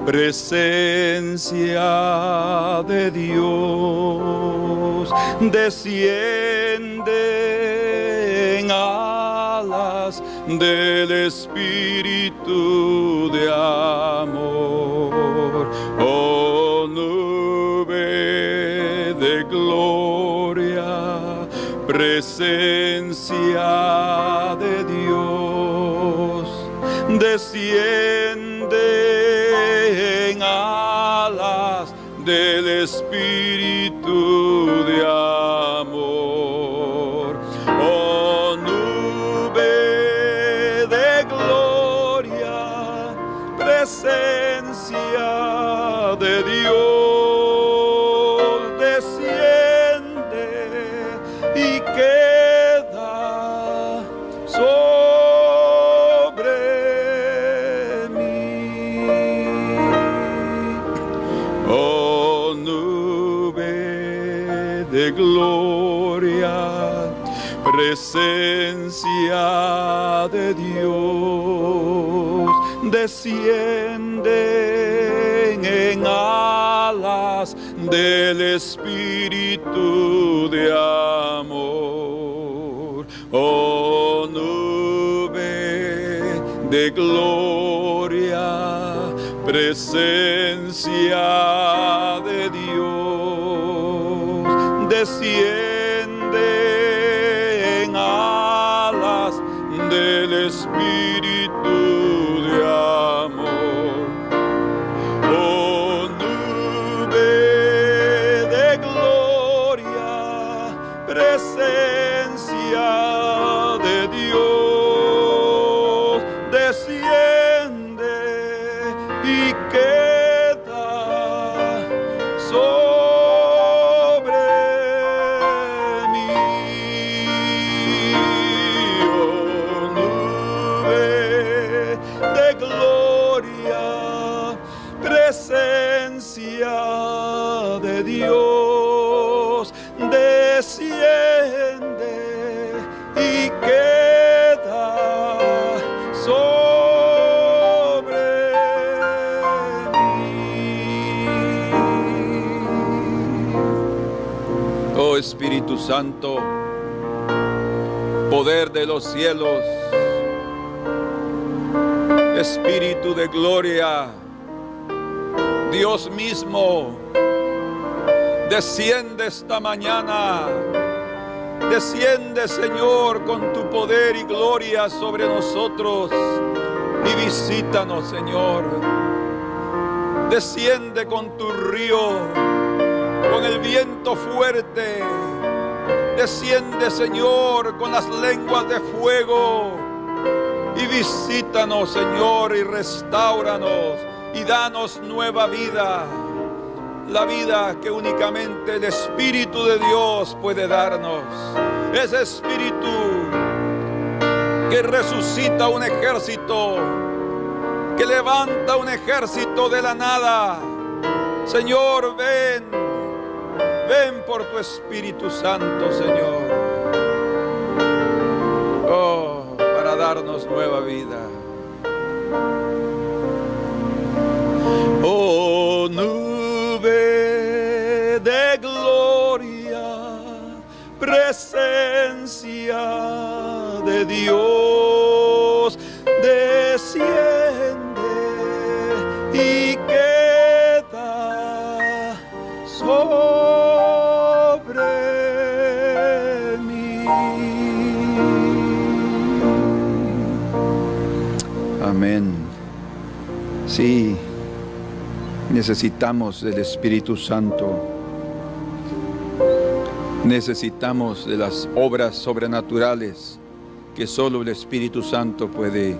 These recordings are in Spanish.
presencia de Dios, desciende en alas del Espíritu de amor, oh nube de gloria, presencia de Dios, desciende en alas del Espíritu de amor, oh nube de gloria, presencia de Dios, desciende y queda sobre mí, oh nube de gloria, presencia de Dios, desciende en alas del Espíritu de amor, oh nube de gloria, presencia de Dios, desciende en alas del Espíritu de amor, oh nube de gloria, presencia de Dios, desciende y queda sobre mí, oh nube de gloria, presencia de Dios, desciende y queda sobre mí. Oh Espíritu Santo, poder de los cielos, Espíritu de gloria, Dios mismo, desciende esta mañana. Desciende, Señor, con tu poder y gloria sobre nosotros y visítanos, Señor. Desciende con tu río, con el viento fuerte. Desciende, Señor, con las lenguas de fuego y visítanos, Señor, y restáuranos y danos nueva vida. La vida que únicamente el Espíritu de Dios puede darnos. Ese Espíritu que resucita un ejército, que levanta un ejército de la nada. Señor, ven, ven por tu Espíritu Santo, Señor. Oh, para darnos nueva vida. Oh, nube de gloria, presencia de Dios, desciende y queda sobre mí. Amén. Sí. Necesitamos del Espíritu Santo. Necesitamos de las obras sobrenaturales que solo el Espíritu Santo puede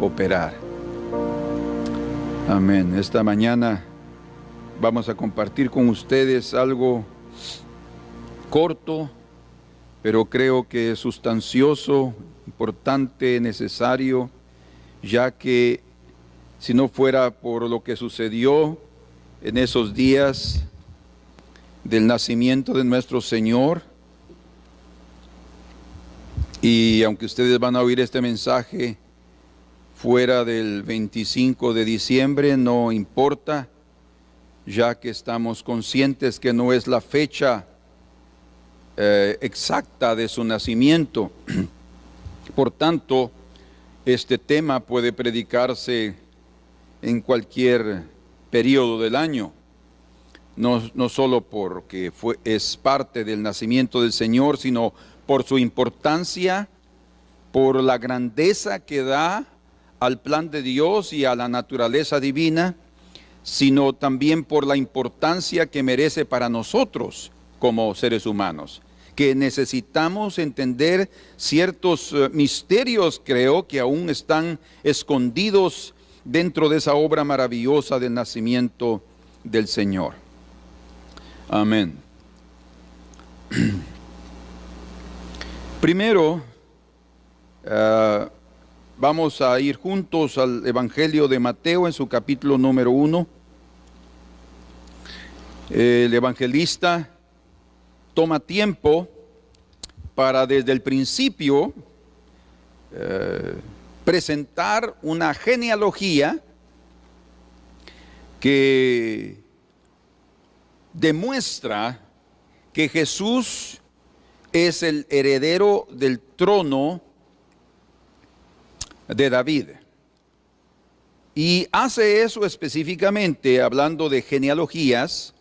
operar. Amén. Esta mañana vamos a compartir con ustedes algo corto, pero creo que sustancioso, importante, necesario, ya que si no fuera por lo que sucedió en esos días del nacimiento de nuestro Señor, y aunque ustedes van a oír este mensaje fuera del 25 de diciembre, no importa, ya que estamos conscientes que no es la fecha exacta de su nacimiento. Por tanto, este tema puede predicarse en cualquier periodo del año, no solo porque es parte del nacimiento del Señor, sino por su importancia, por la grandeza que da al plan de Dios y a la naturaleza divina, sino también por la importancia que merece para nosotros como seres humanos, que necesitamos entender ciertos misterios, creo, que aún están escondidos dentro de esa obra maravillosa del nacimiento del Señor. Amén. Primero, vamos a ir juntos al Evangelio de Mateo en su capítulo número 1. El evangelista toma tiempo para desde el principio presentar una genealogía que demuestra que Jesús es el heredero del trono de David. Y hace eso específicamente hablando de genealogías,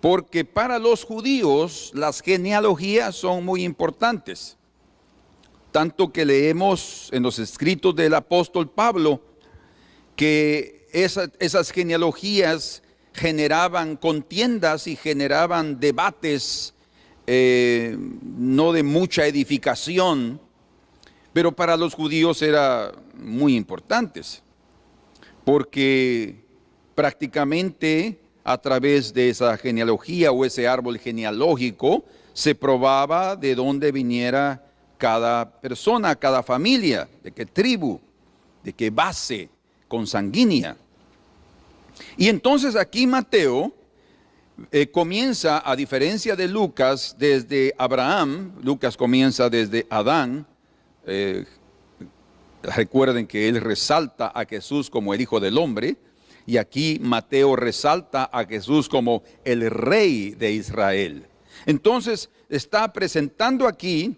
porque para los judíos las genealogías son muy importantes. Tanto que leemos en los escritos del apóstol Pablo que esas genealogías generaban contiendas y generaban debates no de mucha edificación, pero para los judíos eran muy importantes, porque prácticamente a través de esa genealogía o ese árbol genealógico se probaba de dónde viniera cada persona, cada familia, de qué tribu, de qué base consanguínea. Y entonces aquí Mateo comienza, a diferencia de Lucas, desde Abraham. Lucas comienza desde Adán. Recuerden que él resalta a Jesús como el Hijo del Hombre, y aquí Mateo resalta a Jesús como el Rey de Israel. Entonces está presentando aquí,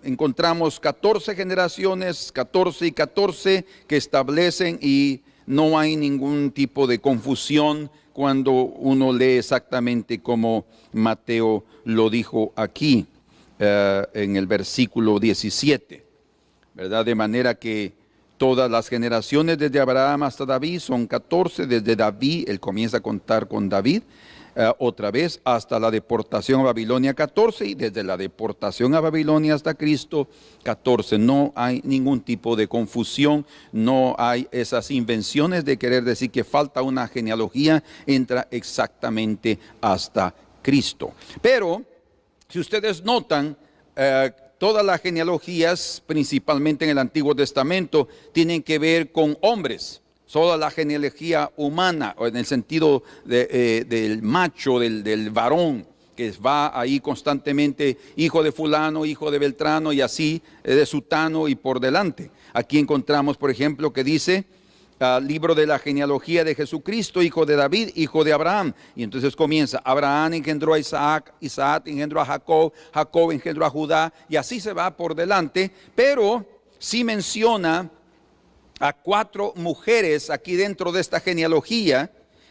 encontramos 14 generaciones, 14 y 14 que establecen, y no hay ningún tipo de confusión cuando uno lee exactamente como Mateo lo dijo aquí en el versículo 17, ¿verdad? De manera que todas las generaciones desde Abraham hasta David son 14, desde David, él comienza a contar con David, otra vez hasta la deportación a Babilonia 14, y desde la deportación a Babilonia hasta Cristo 14. No hay ningún tipo de confusión, no hay esas invenciones de querer decir que falta una genealogía, entra exactamente hasta Cristo. Pero si ustedes notan, todas las genealogías, principalmente en el Antiguo Testamento, tienen que ver con hombres. Toda la genealogía humana, o en el sentido del macho, del varón, que va ahí constantemente, hijo de fulano, hijo de Beltrano, y así de sutano y por delante. Aquí encontramos, por ejemplo, que dice, libro de la genealogía de Jesucristo, hijo de David, hijo de Abraham. Y entonces comienza, Abraham engendró a Isaac, Isaac engendró a Jacob, Jacob engendró a Judá, y así se va por delante. Pero sí menciona a 4 mujeres aquí dentro de esta genealogía,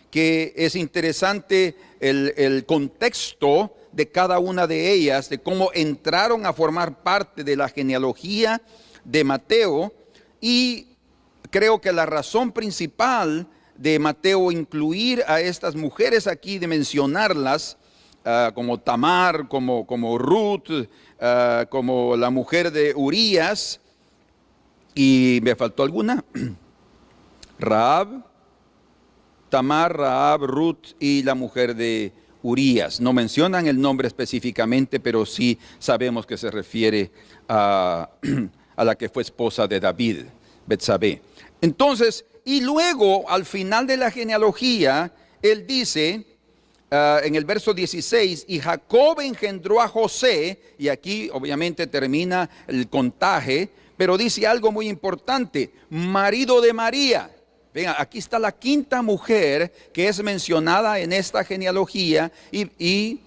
que es interesante el contexto de cada una de ellas, de cómo entraron a formar parte de la genealogía de Mateo. Y creo que la razón principal de Mateo incluir a estas mujeres aquí, de mencionarlas como Tamar, como Ruth, como la mujer de Urías, y me faltó alguna, Rahab, Tamar, Rahab, Ruth y la mujer de Urías. No mencionan el nombre específicamente, pero sí sabemos que se refiere a la que fue esposa de David, Betsabé. Entonces, y luego al final de la genealogía, él dice en el verso 16, y Jacob engendró a José, y aquí obviamente termina el contaje, Pero dice algo muy importante, marido de María. Venga, aquí está la quinta mujer que es mencionada en esta genealogía y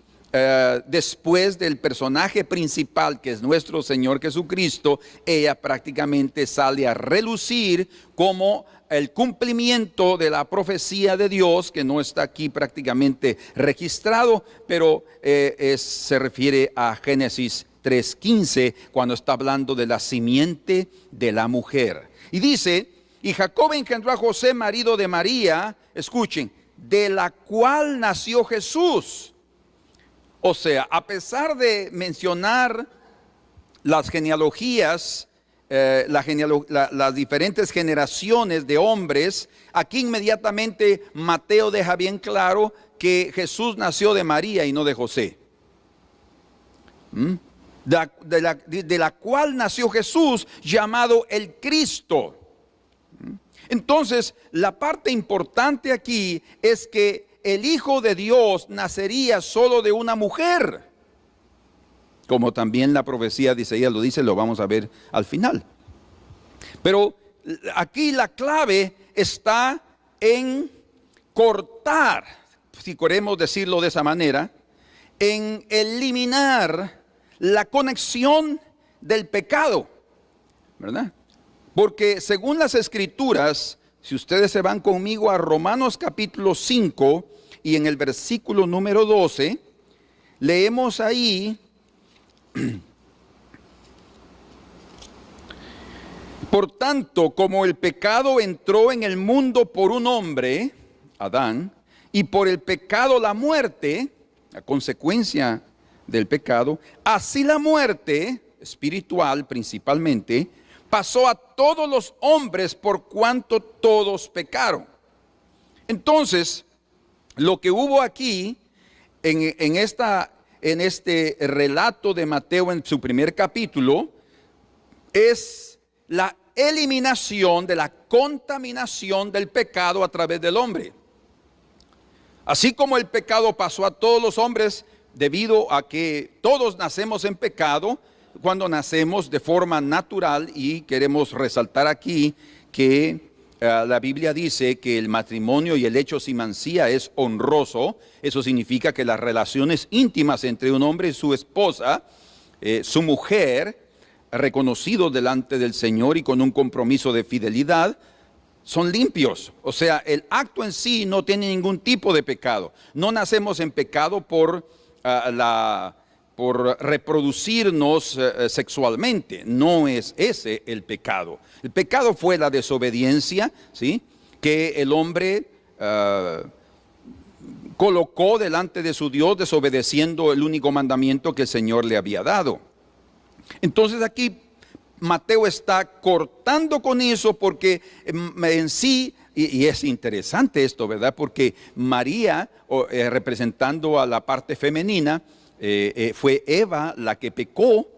después del personaje principal, que es nuestro Señor Jesucristo, ella prácticamente sale a relucir como el cumplimiento de la profecía de Dios, que no está aquí prácticamente registrado, pero se refiere a Génesis 3:15, cuando está hablando de la simiente de la mujer. Y dice, y Jacob engendró a José, marido de María, escuchen, de la cual nació Jesús. O sea, a pesar de mencionar las genealogías, las diferentes generaciones de hombres, aquí inmediatamente Mateo deja bien claro que Jesús nació de María y no de José. De la cual nació Jesús, llamado el Cristo. Entonces, la parte importante aquí es que el Hijo de Dios nacería solo de una mujer, como también la profecía de Isaías lo dice, lo vamos a ver al final. Pero aquí la clave está en cortar, si queremos decirlo de esa manera, en eliminar la conexión del pecado, ¿verdad? Porque según las Escrituras, si ustedes se van conmigo a Romanos capítulo 5 y en el versículo número 12, leemos ahí, por tanto, como el pecado entró en el mundo por un hombre, Adán, y por el pecado la muerte, la consecuencia del pecado, así la muerte espiritual principalmente, pasó a todos los hombres por cuanto todos pecaron. Entonces, lo que hubo aquí en este relato de Mateo en su primer capítulo es la eliminación de la contaminación del pecado a través del hombre. Así como el pecado pasó a todos los hombres debido a que todos nacemos en pecado, cuando nacemos de forma natural, y queremos resaltar aquí que la Biblia dice que el matrimonio y el hecho sin mancilla es honroso. Eso significa que las relaciones íntimas entre un hombre y su esposa, su mujer, reconocidos delante del Señor y con un compromiso de fidelidad, son limpios. O sea, el acto en sí no tiene ningún tipo de pecado. No nacemos en pecado por reproducirnos sexualmente. No es ese el pecado. El pecado fue la desobediencia, ¿sí?, que el hombre colocó delante de su Dios, desobedeciendo el único mandamiento que el Señor le había dado. Entonces aquí Mateo está cortando con eso, porque en sí, y es interesante esto, ¿verdad? Porque María, representando a la parte femenina, fue Eva la que pecó,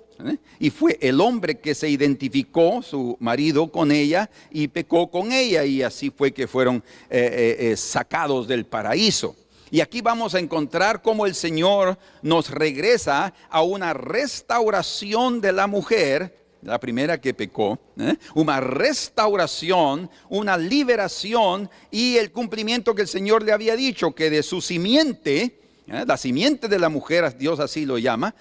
y fue el hombre que se identificó, su marido, con ella y pecó con ella, y así fue que fueron sacados del paraíso. Y aquí vamos a encontrar cómo el Señor nos regresa a una restauración de la mujer, la primera que pecó, una restauración, una liberación y el cumplimiento que el Señor le había dicho, que de su simiente, la simiente de la mujer, Dios así lo llama,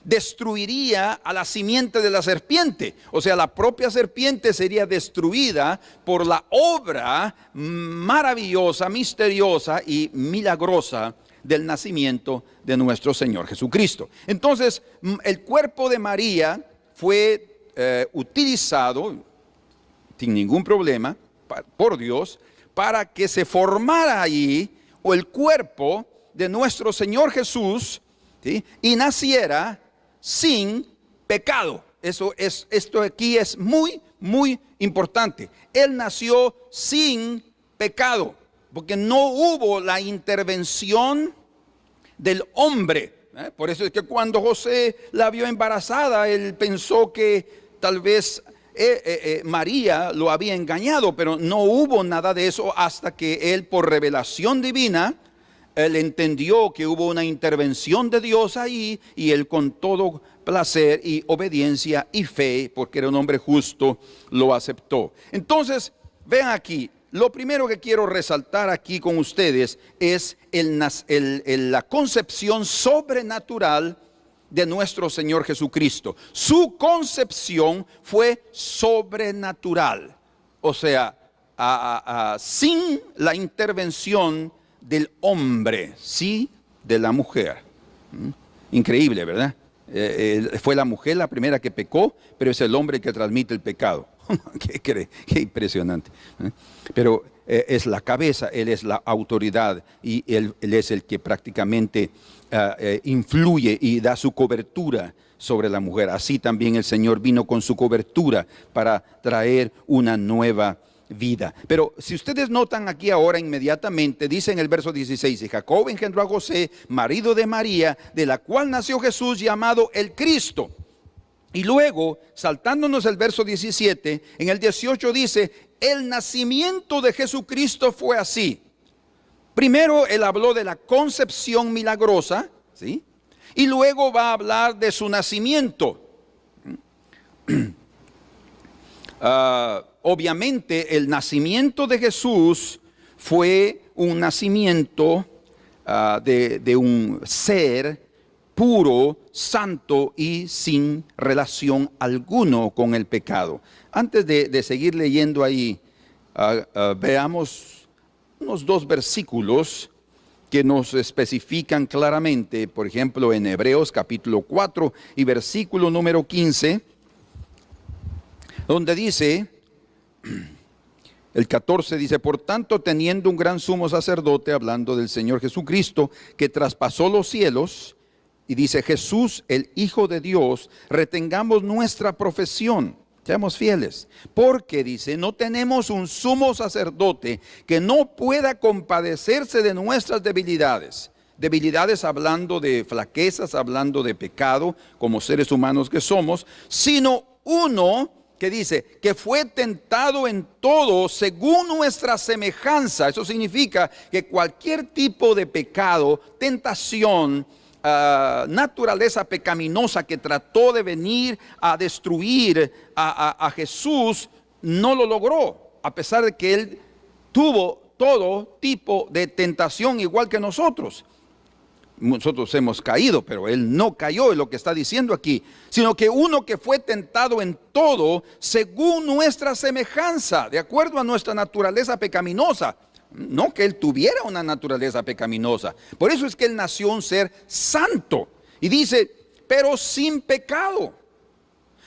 destruiría a la simiente de la serpiente. O sea, la propia serpiente sería destruida por la obra maravillosa, misteriosa y milagrosa del nacimiento de nuestro Señor Jesucristo. Entonces, el cuerpo de María fue utilizado sin ningún problema por Dios para que se formara allí el cuerpo de nuestro Señor Jesús, ¿sí?, y naciera sin pecado. Esto aquí es muy, muy importante. Él nació sin pecado, porque no hubo la intervención del hombre. Por eso es que cuando José la vio embarazada, él pensó que tal vez María lo había engañado, pero no hubo nada de eso hasta que él, por revelación divina, él entendió que hubo una intervención de Dios ahí, y él con todo placer y obediencia y fe, porque era un hombre justo, lo aceptó. Entonces, vean aquí, lo primero que quiero resaltar aquí con ustedes es la concepción sobrenatural de nuestro Señor Jesucristo. Su concepción fue sobrenatural, o sea, sin la intervención del hombre, sí de la mujer. Increíble, ¿verdad? Fue la mujer la primera que pecó, pero es el hombre que transmite el pecado. Qué impresionante. Pero es la cabeza, él es la autoridad, y él es el que prácticamente influye y da su cobertura sobre la mujer. Así también el Señor vino con su cobertura para traer una nueva vida. Pero si ustedes notan aquí ahora inmediatamente, dice en el verso 16: y Jacob engendró a José, marido de María, de la cual nació Jesús llamado el Cristo. Y luego, saltándonos el verso 17, en el 18 dice: el nacimiento de Jesucristo fue así. Primero él habló de la concepción milagrosa, ¿sí? Y luego va a hablar de su nacimiento. Obviamente el nacimiento de Jesús fue un nacimiento de un ser puro, santo y sin relación alguno con el pecado. Antes de seguir leyendo ahí, veamos unos 2 versículos que nos especifican claramente. Por ejemplo, en Hebreos capítulo 4 y versículo número 15, donde dice, el 14 dice: por tanto, teniendo un gran sumo sacerdote, hablando del Señor Jesucristo, que traspasó los cielos, y dice: Jesús, el Hijo de Dios, retengamos nuestra profesión, seamos fieles, porque dice: no tenemos un sumo sacerdote que no pueda compadecerse de nuestras debilidades. Debilidades hablando de flaquezas, hablando de pecado, como seres humanos que somos, sino uno que dice que fue tentado en todo según nuestra semejanza. Eso significa que cualquier tipo de pecado, tentación, naturaleza pecaminosa que trató de venir a destruir a Jesús, no lo logró, a pesar de que él tuvo todo tipo de tentación igual que nosotros. Nosotros hemos caído, pero él no cayó, es lo que está diciendo aquí, sino que uno que fue tentado en todo según nuestra semejanza, de acuerdo a nuestra naturaleza pecaminosa. No que él tuviera una naturaleza pecaminosa. Por eso es que él nació un ser santo. Y dice, pero sin pecado.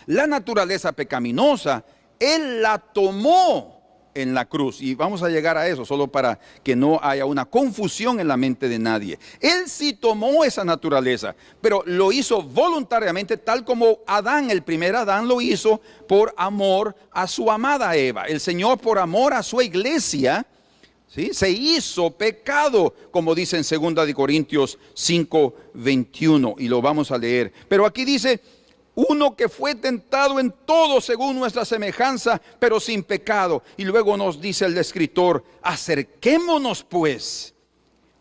La naturaleza pecaminosa, él la tomó en la cruz. Y vamos a llegar a eso, solo para que no haya una confusión en la mente de nadie. Él sí tomó esa naturaleza, pero lo hizo voluntariamente, tal como Adán, el primer Adán, lo hizo por amor a su amada Eva. El Señor, por amor a su iglesia, ¿sí?, se hizo pecado, como dice en 2 de Corintios 5:21, y lo vamos a leer. Pero aquí dice, uno que fue tentado en todo según nuestra semejanza, pero sin pecado. Y luego nos dice el escritor, acerquémonos pues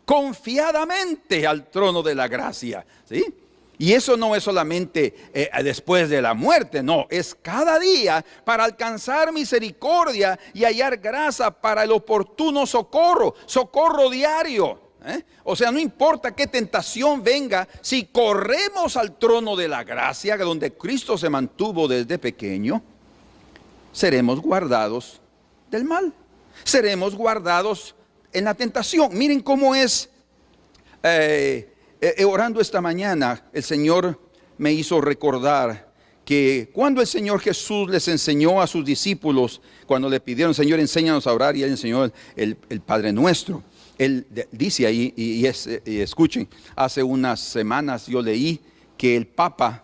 confiadamente al trono de la gracia, ¿sí? Y eso no es solamente después de la muerte, no, es cada día para alcanzar misericordia y hallar gracia para el oportuno socorro, socorro diario. O sea, no importa qué tentación venga, si corremos al trono de la gracia, donde Cristo se mantuvo desde pequeño, seremos guardados del mal, seremos guardados en la tentación. Miren cómo es. Orando esta mañana, el Señor me hizo recordar que cuando el Señor Jesús les enseñó a sus discípulos, cuando le pidieron, Señor, enséñanos a orar, y Él enseñó el Padre Nuestro. Él dice ahí, y escuchen, hace unas semanas yo leí que el Papa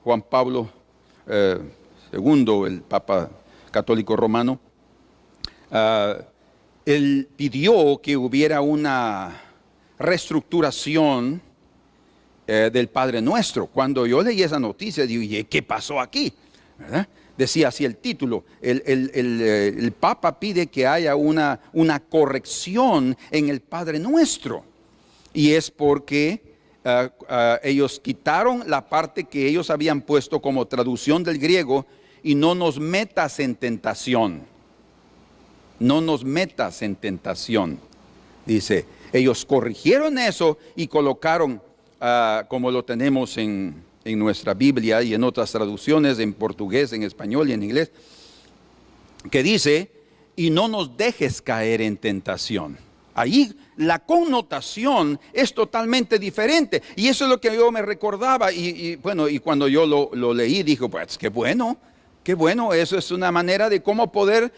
Juan Pablo II, el Papa católico romano, él pidió que hubiera una reestructuración del Padre Nuestro. Cuando yo leí esa noticia, digo, ¿y qué pasó aquí? ¿Verdad? Decía así el título, el Papa pide que haya una corrección en el Padre Nuestro. Y es porque ellos quitaron la parte que ellos habían puesto como traducción del griego, y no nos metas en tentación. No nos metas en tentación. Dice, ellos corrigieron eso y colocaron, como lo tenemos en nuestra Biblia y en otras traducciones, en portugués, en español y en inglés, que dice, y no nos dejes caer en tentación. Ahí la connotación es totalmente diferente. Y eso es lo que yo me recordaba. Y cuando yo lo leí, dije, pues qué bueno, eso es una manera de cómo poder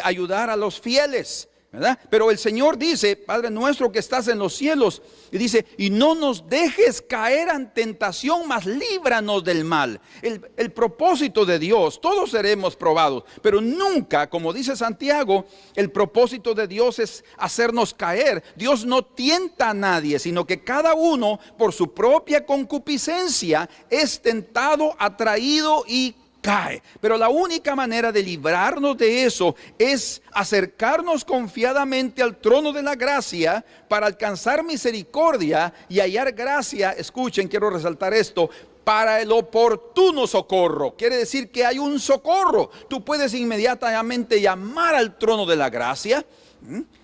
ayudar a los fieles, ¿verdad? Pero el Señor dice, Padre nuestro que estás en los cielos, y dice, y no nos dejes caer en tentación, mas líbranos del mal. El propósito de Dios, todos seremos probados, pero nunca, como dice Santiago, el propósito de Dios es hacernos caer. Dios no tienta a nadie, sino que cada uno por su propia concupiscencia es tentado, atraído y cae. Pero la única manera de librarnos de eso es acercarnos confiadamente al trono de la gracia para alcanzar misericordia y hallar gracia. Escuchen, quiero resaltar esto, para el oportuno socorro. Quiere decir que hay un socorro. Tú puedes inmediatamente llamar al trono de la gracia.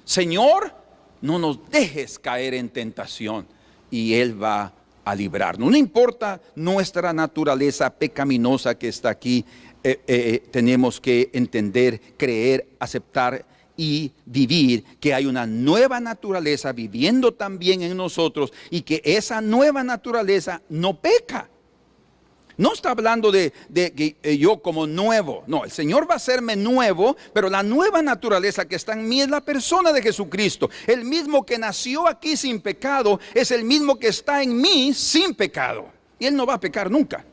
Señor, no nos dejes caer en tentación, y Él va a librarnos. No importa nuestra naturaleza pecaminosa que está aquí, tenemos que entender, creer, aceptar y vivir que hay una nueva naturaleza viviendo también en nosotros, y que esa nueva naturaleza no peca. No está hablando de que yo como nuevo. No, el Señor va a hacerme nuevo, pero la nueva naturaleza que está en mí es la persona de Jesucristo. El mismo que nació aquí sin pecado es el mismo que está en mí sin pecado. Y Él no va a pecar nunca.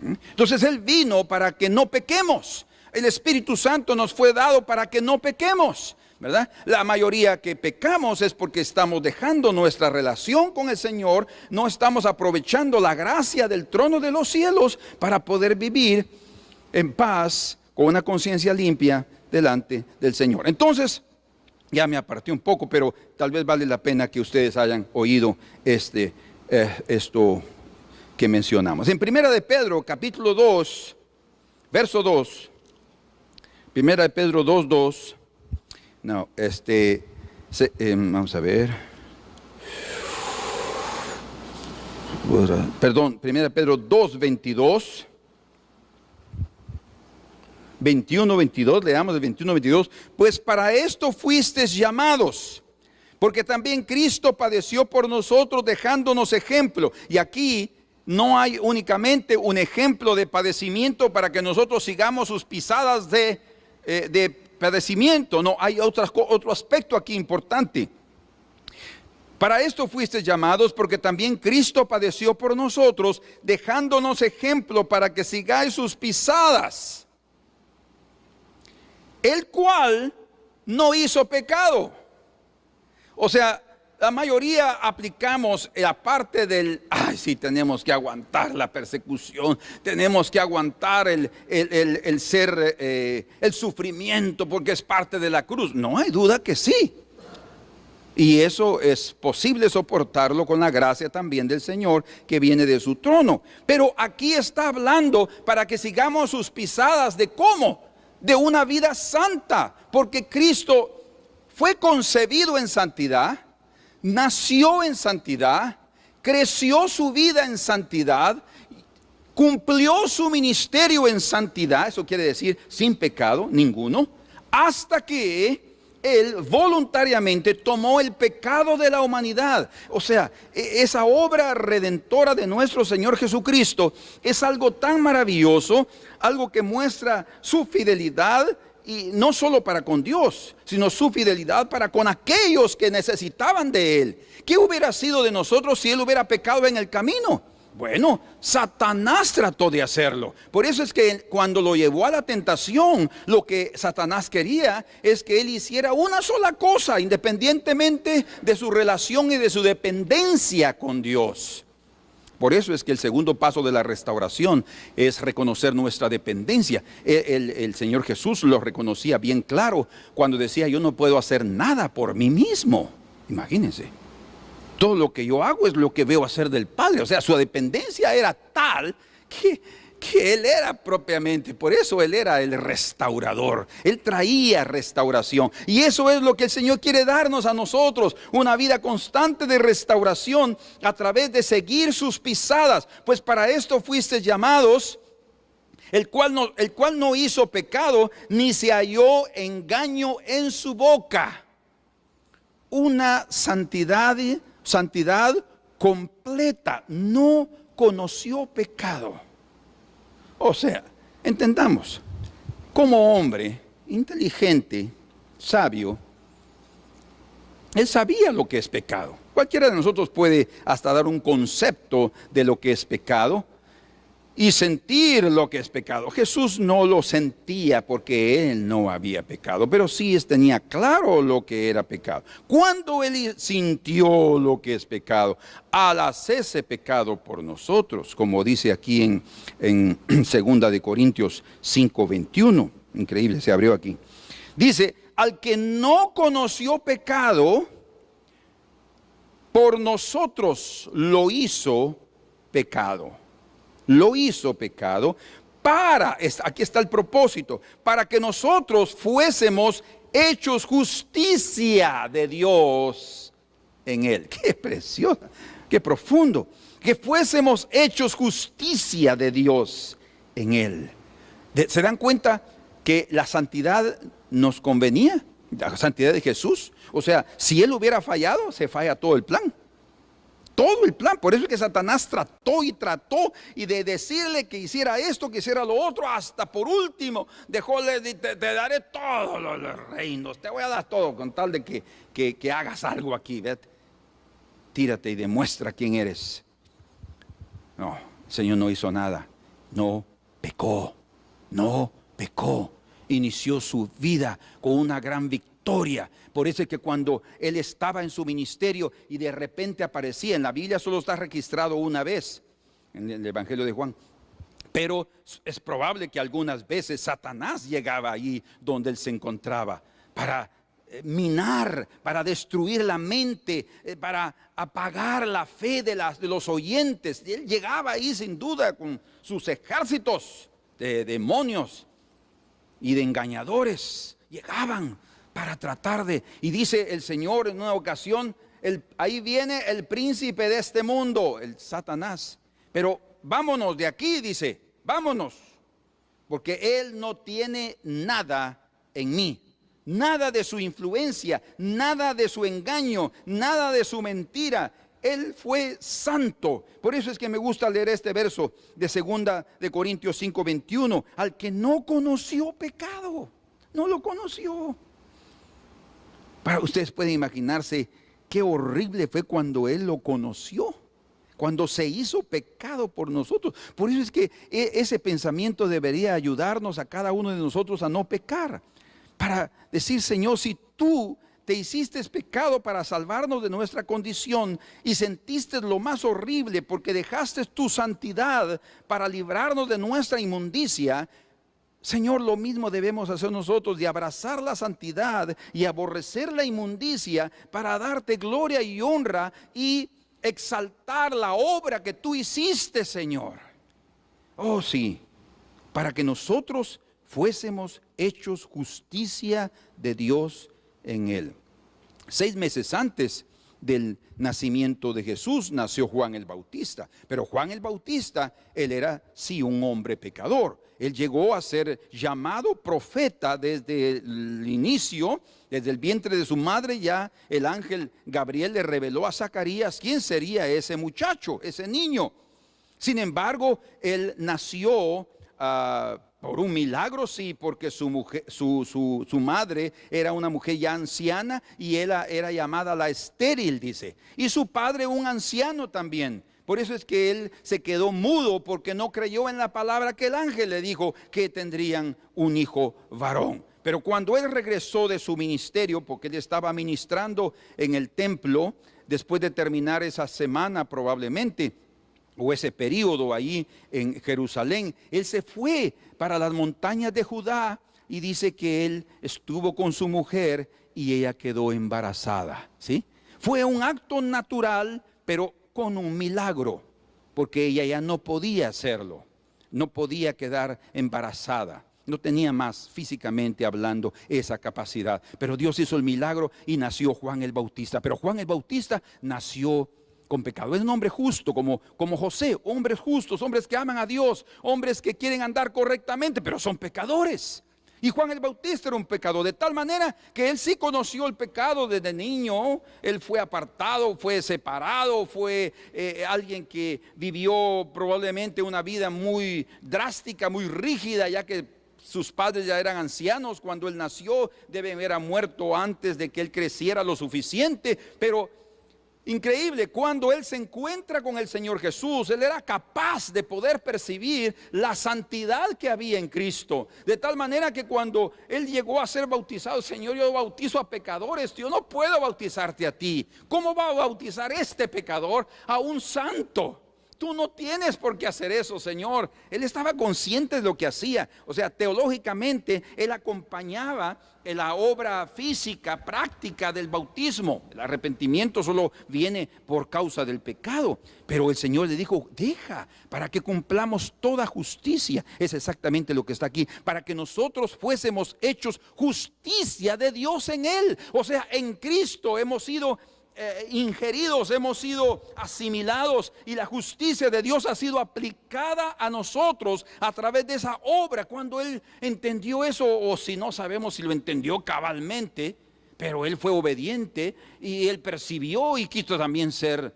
Entonces Él vino para que no pequemos. El Espíritu Santo nos fue dado para que no pequemos, ¿verdad? La mayoría que pecamos es porque estamos dejando nuestra relación con el Señor, no estamos aprovechando la gracia del trono de los cielos para poder vivir en paz, con una conciencia limpia delante del Señor. Entonces, ya me aparté un poco, pero tal vez vale la pena que ustedes hayan oído esto que mencionamos. En Primera de Pedro, capítulo 2, verso 2, Primera de Pedro 2:2. No, vamos a ver. Perdón, 1 Pedro 2:22. 21-22, leamos el 21-22. Pues para esto fuisteis llamados, porque también Cristo padeció por nosotros, dejándonos ejemplo. Y aquí no hay únicamente un ejemplo de padecimiento para que nosotros sigamos sus pisadas de padecimiento. No, hay otro aspecto aquí importante. Para esto fuisteis llamados, porque también Cristo padeció por nosotros, dejándonos ejemplo para que sigáis sus pisadas, el cual no hizo pecado. O sea, la mayoría aplicamos la parte del, sí, tenemos que aguantar la persecución, tenemos que aguantar el sufrimiento porque es parte de la cruz. No hay duda que sí. Y eso es posible soportarlo con la gracia también del Señor que viene de su trono. Pero aquí está hablando para que sigamos sus pisadas de cómo, de una vida santa, porque Cristo fue concebido en santidad, nació en santidad, creció su vida en santidad, cumplió su ministerio en santidad, eso quiere decir sin pecado ninguno, hasta que Él voluntariamente tomó el pecado de la humanidad. O sea, esa obra redentora de nuestro Señor Jesucristo es algo tan maravilloso, algo que muestra su fidelidad, y no solo para con Dios, sino su fidelidad para con aquellos que necesitaban de Él. ¿Qué hubiera sido de nosotros si Él hubiera pecado en el camino? Bueno, Satanás trató de hacerlo. Por eso es que cuando lo llevó a la tentación, lo que Satanás quería es que Él hiciera una sola cosa, independientemente de su relación y de su dependencia con Dios. Por eso es que el segundo paso de la restauración es reconocer nuestra dependencia. El Señor Jesús lo reconocía bien claro cuando decía: yo no puedo hacer nada por mí mismo. Imagínense. todo lo que yo hago es lo que veo hacer del Padre. O sea, su dependencia era tal que Él era propiamente, por eso Él era el restaurador. Él traía restauración. Y eso es lo que el Señor quiere darnos a nosotros, una vida constante de restauración a través de seguir sus pisadas. Pues para esto fuisteis llamados, el cual no hizo pecado, ni se halló engaño en su boca. Una santidad completa, no conoció pecado. O sea, entendamos, como hombre inteligente, sabio, él sabía lo que es pecado. Cualquiera de nosotros puede hasta dar un concepto de lo que es pecado y sentir lo que es pecado. Jesús no lo sentía porque Él no había pecado, pero sí tenía claro lo que era pecado. ¿Cuándo Él sintió lo que es pecado? Al hacerse pecado por nosotros, como dice aquí en 2 de Corintios 5:21. Increíble, se abrió aquí. Dice, al que no conoció pecado, por nosotros lo hizo pecado. Lo hizo pecado aquí está el propósito, para que nosotros fuésemos hechos justicia de Dios en Él. Qué precioso, qué profundo. Que fuésemos hechos justicia de Dios en Él. ¿Se dan cuenta que la santidad nos convenía? La santidad de Jesús. O sea, si Él hubiera fallado, se falla todo el plan. Todo el plan. Por eso es que Satanás trató y de decirle que hiciera esto, que hiciera lo otro, hasta por último dejóle, te daré todos los reinos, te voy a dar todo con tal de que hagas algo aquí. ¿Ves? Tírate y demuestra quién eres. No, el Señor no hizo nada, no pecó. Inició su vida con una gran victoria. Por eso es que cuando Él estaba en su ministerio y de repente aparecía, en la Biblia solo está registrado una vez, en el Evangelio de Juan, pero es probable que algunas veces Satanás llegaba allí donde Él se encontraba para minar, para destruir la mente, para apagar la fe de los oyentes. Él llegaba ahí sin duda con sus ejércitos de demonios y de engañadores. Llegaban para tratar y dice el Señor en una ocasión, ahí viene el príncipe de este mundo, el Satanás. Pero vámonos de aquí, dice, vámonos, porque él no tiene nada en mí. Nada de su influencia, nada de su engaño, nada de su mentira. Él fue santo. Por eso es que me gusta leer este verso de 2 de Corintios 5:21. Al que no conoció pecado, no lo conoció. Ustedes pueden imaginarse qué horrible fue cuando Él lo conoció, cuando se hizo pecado por nosotros. Por eso es que ese pensamiento debería ayudarnos a cada uno de nosotros a no pecar. Para decir, Señor, si tú te hiciste pecado para salvarnos de nuestra condición y sentiste lo más horrible porque dejaste tu santidad para librarnos de nuestra inmundicia, Señor, lo mismo debemos hacer nosotros, de abrazar la santidad y aborrecer la inmundicia para darte gloria y honra y exaltar la obra que tú hiciste, Señor. Oh sí, para que nosotros fuésemos hechos justicia de Dios en Él. 6 meses antes del nacimiento de Jesús nació Juan el Bautista. Pero Juan el Bautista, él era sí un hombre pecador. Él llegó a ser llamado profeta desde el inicio, desde el vientre de su madre. Ya el ángel Gabriel le reveló a Zacarías quién sería ese muchacho, ese niño. Sin embargo, él nació por un milagro, sí, porque su madre era una mujer ya anciana y ella era llamada la estéril, dice. Y su padre un anciano también. Por eso es que él se quedó mudo, porque no creyó en la palabra que el ángel le dijo que tendrían un hijo varón. Pero cuando él regresó de su ministerio, porque él estaba ministrando en el templo, después de terminar esa semana probablemente, o ese periodo ahí en Jerusalén, él se fue para las montañas de Judá y dice que él estuvo con su mujer y ella quedó embarazada, ¿sí? Fue un acto natural, pero con un milagro, porque ella ya no podía hacerlo, no podía quedar embarazada, no tenía más físicamente hablando esa capacidad. Pero Dios hizo el milagro y nació Juan el Bautista. Pero Juan el Bautista nació con pecado. Es un hombre justo como José, hombres justos, hombres que aman a Dios, hombres que quieren andar correctamente, pero son pecadores. Y Juan el Bautista era un pecador, de tal manera que él sí conoció el pecado desde niño. Él fue apartado, fue separado, fue alguien que vivió probablemente una vida muy drástica, muy rígida, ya que sus padres ya eran ancianos cuando él nació, deben haber muerto antes de que él creciera lo suficiente. Pero increíble, cuando él se encuentra con el Señor Jesús, él era capaz de poder percibir la santidad que había en Cristo. De tal manera que cuando él llegó a ser bautizado, Señor, yo bautizo a pecadores, yo no puedo bautizarte a ti. ¿Cómo va a bautizar este pecador a un santo? Tú no tienes por qué hacer eso, Señor. Él estaba consciente de lo que hacía. O sea, teológicamente, él acompañaba en la obra física, práctica del bautismo. El arrepentimiento solo viene por causa del pecado. Pero el Señor le dijo, deja, para que cumplamos toda justicia. Es exactamente lo que está aquí. Para que nosotros fuésemos hechos justicia de Dios en Él. O sea, en Cristo hemos sido ingeridos, hemos sido asimilados, y la justicia de Dios ha sido aplicada a nosotros a través de esa obra. Cuando él entendió eso, o si no sabemos si lo entendió cabalmente, pero él fue obediente y él percibió y quiso también ser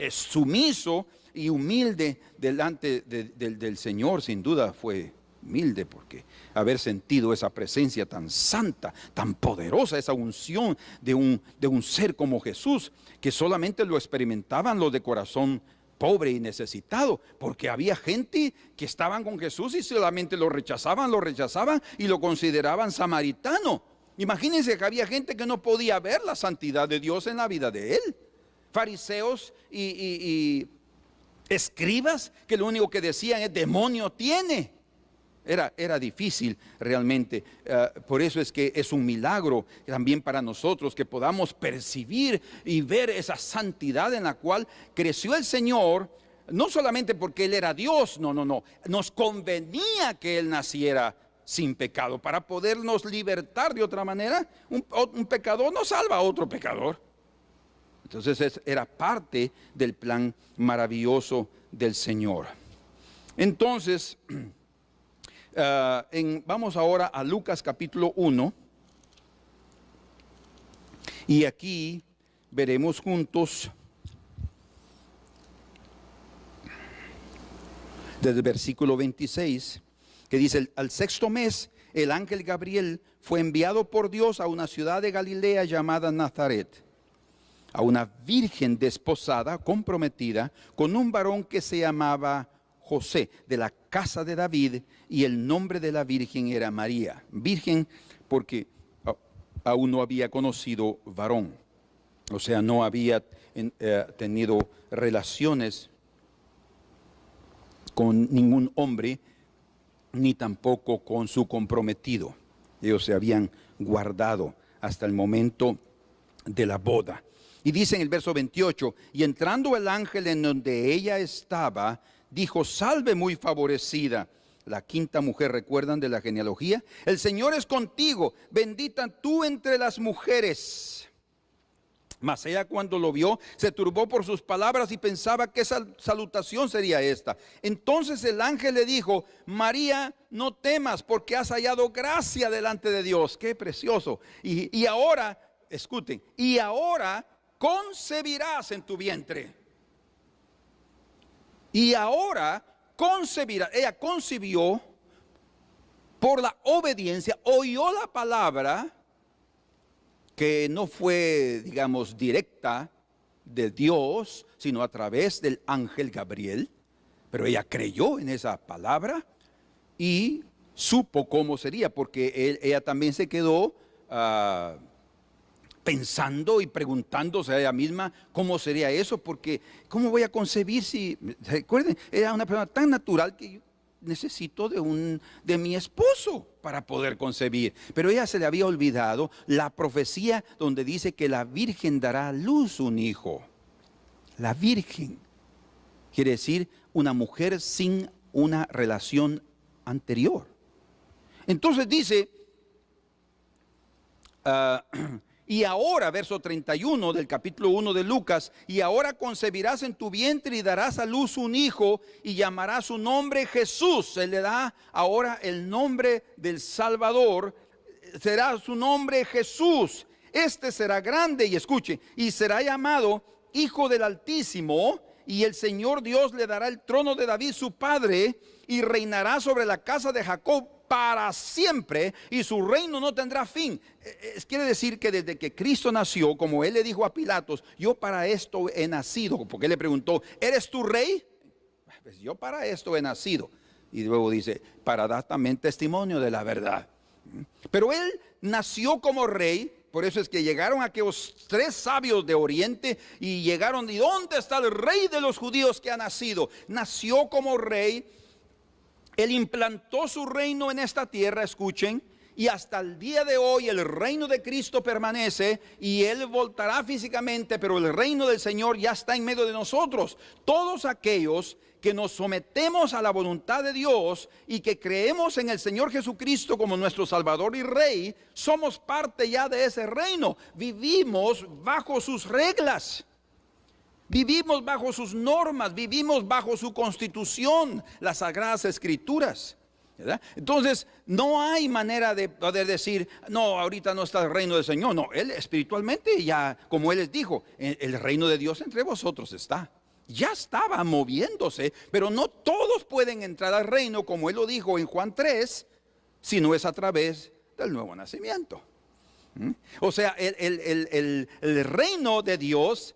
sumiso y humilde delante del Señor. Sin duda fue humilde, porque haber sentido esa presencia tan santa, tan poderosa, esa unción de un ser como Jesús, que solamente lo experimentaban los de corazón pobre y necesitado, porque había gente que estaban con Jesús y solamente lo rechazaban y lo consideraban samaritano. Imagínense que había gente que no podía ver la santidad de Dios en la vida de él. Fariseos y escribas que lo único que decían es demonio tiene. Era difícil realmente. Por eso es que es un milagro también para nosotros que podamos percibir y ver esa santidad en la cual creció el Señor. No solamente porque Él era Dios, no. Nos convenía que Él naciera sin pecado para podernos libertar de otra manera. Un pecador no salva a otro pecador. Entonces era parte del plan maravilloso del Señor. Entonces vamos ahora a Lucas capítulo 1, y aquí veremos juntos desde el versículo 26, que dice: al sexto mes el ángel Gabriel fue enviado por Dios a una ciudad de Galilea llamada Nazaret, a una virgen desposada, comprometida, con un varón que se llamaba José, de la casa de David, y el nombre de la virgen era María. Virgen porque aún no había conocido varón, o sea, no había tenido relaciones con ningún hombre, ni tampoco con su comprometido. Ellos se habían guardado hasta el momento de la boda. Y dice en el verso 28, y entrando el ángel en donde ella estaba, dijo: salve muy favorecida. La quinta mujer, ¿recuerdan de la genealogía? El Señor es contigo, bendita tú entre las mujeres. Mas ella, cuando lo vio, se turbó por sus palabras y pensaba qué salutación sería esta. Entonces el ángel le dijo: María, no temas, porque has hallado gracia delante de Dios. Qué precioso. Y ahora, escuchen, y ahora concebirás en tu vientre. Y ahora concebirás. Ella concibió por la obediencia, oyó la palabra, que no fue, digamos, directa de Dios, sino a través del ángel Gabriel. Pero ella creyó en esa palabra y supo cómo sería, porque ella también se quedó pensando y preguntándose a ella misma cómo sería eso, porque ¿cómo voy a concebir si? Recuerden, era una persona tan natural que necesito de mi esposo para poder concebir. Pero ella se le había olvidado la profecía donde dice que la virgen dará a luz un hijo. La virgen quiere decir una mujer sin una relación anterior. Entonces dice, y ahora, verso 31 del capítulo 1 de Lucas, y ahora concebirás en tu vientre y darás a luz un hijo y llamarás su nombre Jesús. Se le da ahora el nombre del Salvador, será su nombre Jesús. Este será grande, y escuche, y será llamado Hijo del Altísimo, y el Señor Dios le dará el trono de David su padre, y reinará sobre la casa de Jacob para siempre, y su reino no tendrá fin. Quiere decir que desde que Cristo nació, como él le dijo a Pilatos, yo para esto he nacido, porque él le preguntó, ¿eres tu rey? Pues yo para esto he nacido. Y luego dice, para dar también testimonio de la verdad. Pero él nació como rey. Por eso es que llegaron aquellos 3 sabios de Oriente y llegaron, ¿y dónde está el rey de los judíos que ha nacido? Nació como rey. Él implantó su reino en esta tierra, escuchen, y hasta el día de hoy el reino de Cristo permanece, y Él voltará físicamente, pero el reino del Señor ya está en medio de nosotros. Todos aquellos que nos sometemos a la voluntad de Dios y que creemos en el Señor Jesucristo como nuestro Salvador y Rey, somos parte ya de ese reino. Vivimos bajo sus reglas. Vivimos bajo sus normas, vivimos bajo su constitución, las Sagradas Escrituras, ¿verdad? Entonces, no hay manera de poder decir, no, ahorita no está el reino del Señor. No, Él espiritualmente ya, como Él les dijo, el reino de Dios entre vosotros está. Ya estaba moviéndose, pero no todos pueden entrar al reino, como Él lo dijo en Juan 3, si no es a través del nuevo nacimiento. O sea, el reino de Dios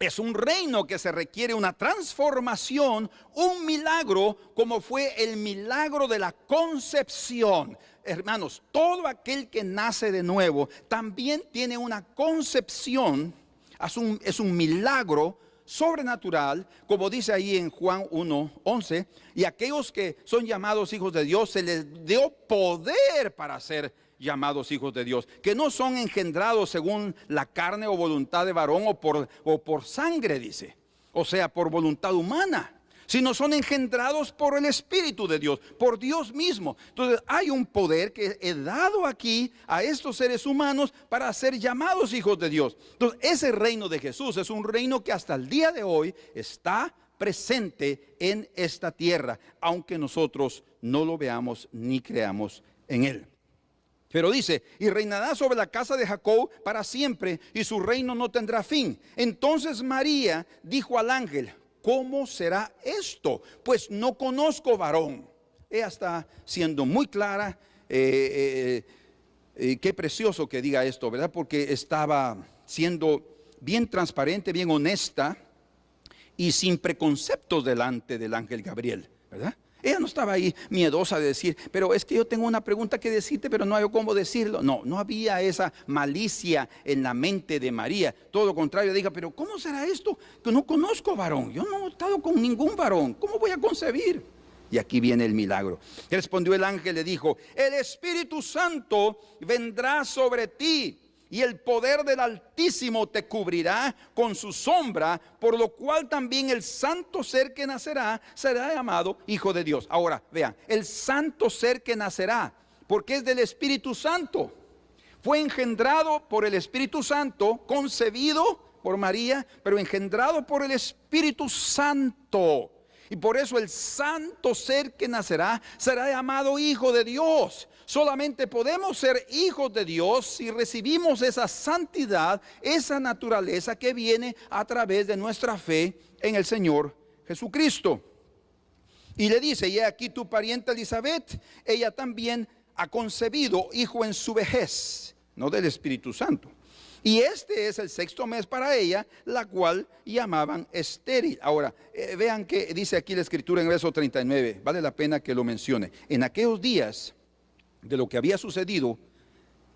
es un reino que se requiere una transformación, un milagro, como fue el milagro de la concepción. Hermanos, todo aquel que nace de nuevo también tiene una concepción, es un milagro sobrenatural, como dice ahí en Juan 1:11, y aquellos que son llamados hijos de Dios, se les dio poder para ser llamados hijos de Dios, que no son engendrados según la carne o voluntad de varón o por sangre, dice, o sea, por voluntad humana, sino son engendrados por el Espíritu de Dios, por Dios mismo. Entonces hay un poder que he dado aquí a estos seres humanos para ser llamados hijos de Dios. Entonces ese reino de Jesús es un reino que hasta el día de hoy está presente en esta tierra, aunque nosotros no lo veamos ni creamos en él. Pero dice, y reinará sobre la casa de Jacob para siempre, y su reino no tendrá fin. Entonces María dijo al ángel, ¿cómo será esto? Pues no conozco varón. Ella está siendo muy clara. Qué precioso que diga esto, ¿verdad? Porque estaba siendo bien transparente, bien honesta y sin preconceptos delante del ángel Gabriel, ¿verdad? Ella no estaba ahí miedosa de decir, pero es que yo tengo una pregunta que decirte, pero no hay cómo decirlo. No, no había esa malicia en la mente de María. Todo lo contrario, diga, pero ¿cómo será esto? Que no conozco varón. Yo no he estado con ningún varón. ¿Cómo voy a concebir? Y aquí viene el milagro. Respondió el ángel, le dijo, el Espíritu Santo vendrá sobre ti, y el poder del Altísimo te cubrirá con su sombra, por lo cual también el santo ser que nacerá será llamado Hijo de Dios. Ahora, vean, el santo ser que nacerá, porque es del Espíritu Santo. Fue engendrado por el Espíritu Santo, concebido por María, pero engendrado por el Espíritu Santo. Y por eso el santo ser que nacerá será llamado Hijo de Dios. Solamente podemos ser hijos de Dios si recibimos esa santidad, esa naturaleza que viene a través de nuestra fe en el Señor Jesucristo. Y le dice, y aquí tu parienta Elizabeth, ella también ha concebido hijo en su vejez, no del Espíritu Santo. Y este es el 6º mes para ella, la cual llamaban estéril. Ahora, vean que dice aquí la Escritura en verso 39, vale la pena que lo mencione. En aquellos días de lo que había sucedido,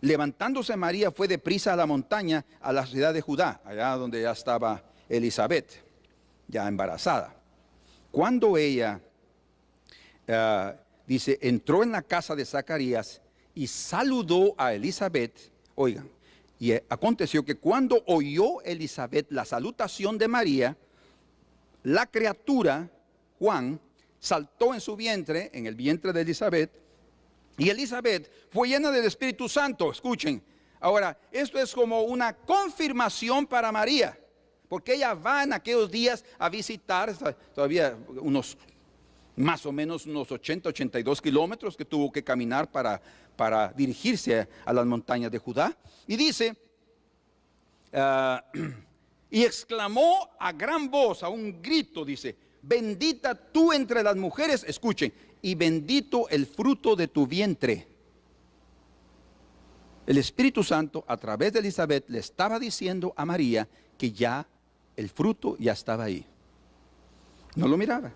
levantándose María fue deprisa a la montaña, a la ciudad de Judá, allá donde ya estaba Elizabeth, ya embarazada. Cuando ella dice, entró en la casa de Zacarías y saludó a Elizabeth. Oigan, y aconteció que cuando oyó Elizabeth la salutación de María, la criatura, Juan, saltó en su vientre, en el vientre de Elizabeth, y Elizabeth fue llena del Espíritu Santo. Escuchen, ahora, esto es como una confirmación para María, porque ella va en aquellos días a visitar, todavía unos, más o menos unos 82 kilómetros que tuvo que caminar para dirigirse a las montañas de Judá. Y dice, y exclamó a gran voz, a un grito, dice, bendita tú entre las mujeres, escuchen, y bendito el fruto de tu vientre. El Espíritu Santo a través de Elizabeth le estaba diciendo a María que ya el fruto ya estaba ahí. No lo miraba,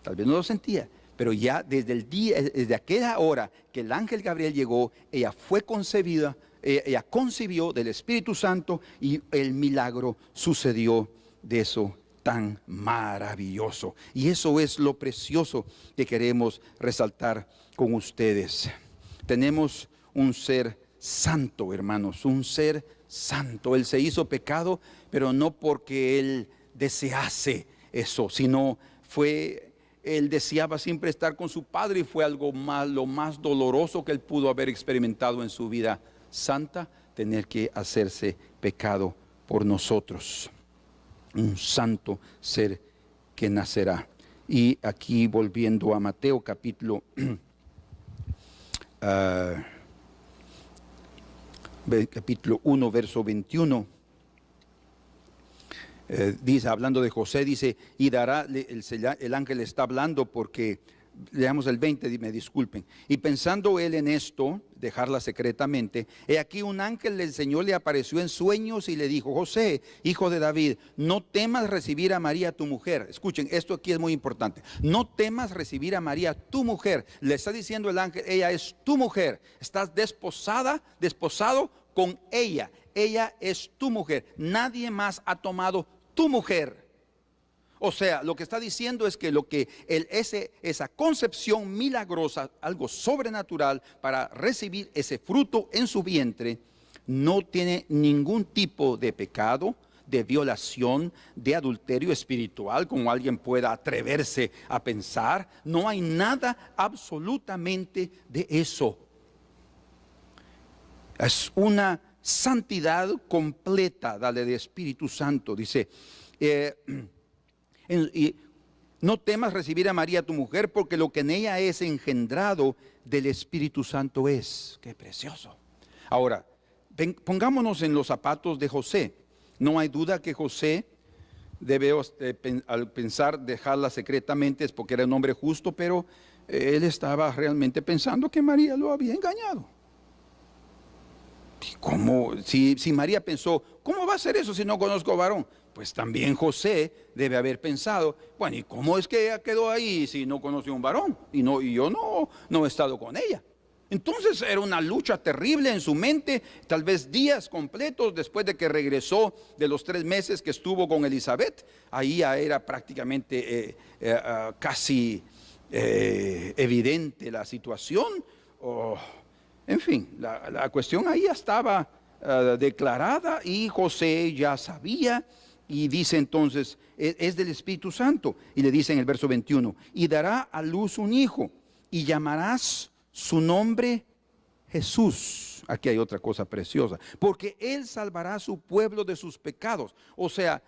tal vez no lo sentía, pero ya desde aquella hora que el ángel Gabriel llegó, ella fue concebida, ella concibió del Espíritu Santo y el milagro sucedió de eso tan maravilloso. Y eso es lo precioso que queremos resaltar con ustedes. Tenemos un ser santo, hermanos, un ser santo. Él se hizo pecado, pero no porque él desease eso, sino él deseaba siempre estar con su padre y fue algo más, lo más doloroso que él pudo haber experimentado en su vida santa, tener que hacerse pecado por nosotros. Un santo ser que nacerá. Y aquí volviendo a Mateo capítulo capítulo 1 verso 21, dice, hablando de José, dice, y dará, el ángel está hablando porque, leamos el 20, me disculpen, y pensando él en esto, dejarla secretamente, he aquí un ángel del Señor le apareció en sueños y le dijo, José, hijo de David, no temas recibir a María tu mujer. Escuchen, esto aquí es muy importante, no temas recibir a María tu mujer. Le está diciendo el ángel, ella es tu mujer, estás desposado con ella, ella es tu mujer, nadie más ha tomado tu mujer. O sea, lo que está diciendo es que esa concepción milagrosa, algo sobrenatural para recibir ese fruto en su vientre, no tiene ningún tipo de pecado, de violación, de adulterio espiritual, como alguien pueda atreverse a pensar. No hay nada absolutamente de eso. Es una santidad completa, dale, de Espíritu Santo. Dice, y no temas recibir a María tu mujer, porque lo que en ella es engendrado del Espíritu Santo es. ¡Qué precioso! Ahora, pongámonos en los zapatos de José. No hay duda que José debe, al pensar dejarla secretamente, es porque era un hombre justo, pero él estaba realmente pensando que María lo había engañado. ¿Cómo? Si María pensó, ¿cómo va a ser eso si no conozco varón? Pues también José debe haber pensado, bueno, ¿y cómo es que ella quedó ahí si no conoció un varón? Y yo no he estado con ella. Entonces era una lucha terrible en su mente, tal vez días completos después de que regresó de los 3 meses que estuvo con Elizabeth. Ahí ya era prácticamente casi evidente la situación. En fin, la cuestión ahí estaba declarada y José ya sabía. Y dice entonces, es del Espíritu Santo. Y le dice en el verso 21, y dará a luz un hijo, y llamarás su nombre Jesús. Aquí hay otra cosa preciosa, porque él salvará a su pueblo de sus pecados. O sea,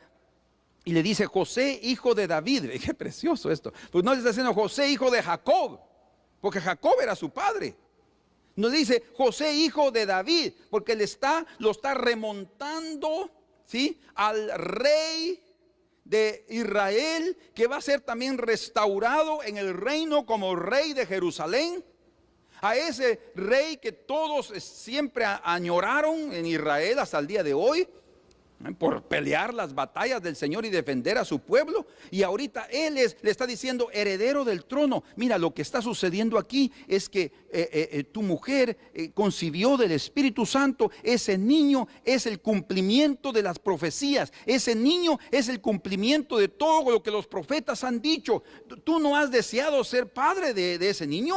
y le dice José, hijo de David. Qué precioso esto. Pues no le está diciendo José, hijo de Jacob, porque Jacob era su padre. No dice José, hijo de David, porque lo está remontando, ¿sí?, al rey de Israel, que va a ser también restaurado en el reino como rey de Jerusalén. A ese rey que todos siempre añoraron en Israel hasta el día de hoy. por pelear las batallas del Señor y defender a su pueblo. Y ahorita Él le está diciendo heredero del trono. Mira, lo que está sucediendo aquí es que tu mujer concibió del Espíritu Santo. Ese niño es el cumplimiento de las profecías. Ese niño es el cumplimiento de todo lo que los profetas han dicho. Tú no has deseado ser padre de ese niño.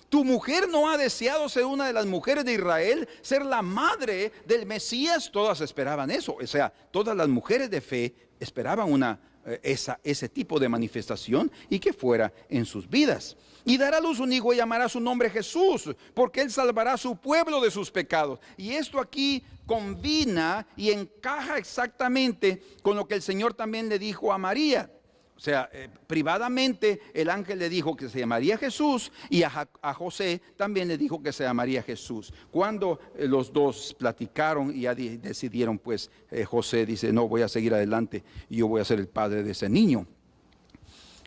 Tu mujer no ha deseado ser una de las mujeres de Israel, ser la madre del Mesías. Todas esperaban eso. O sea, todas las mujeres de fe esperaban ese tipo de manifestación y que fuera en sus vidas. Y dará a luz un hijo y llamará su nombre Jesús, porque Él salvará a su pueblo de sus pecados. Y esto aquí combina y encaja exactamente con lo que el Señor también le dijo a María. O sea, privadamente el ángel le dijo que se llamaría Jesús, y a José también le dijo que se llamaría Jesús. Cuando los dos platicaron y ya decidieron, pues José dice, no, voy a seguir adelante y yo voy a ser el padre de ese niño.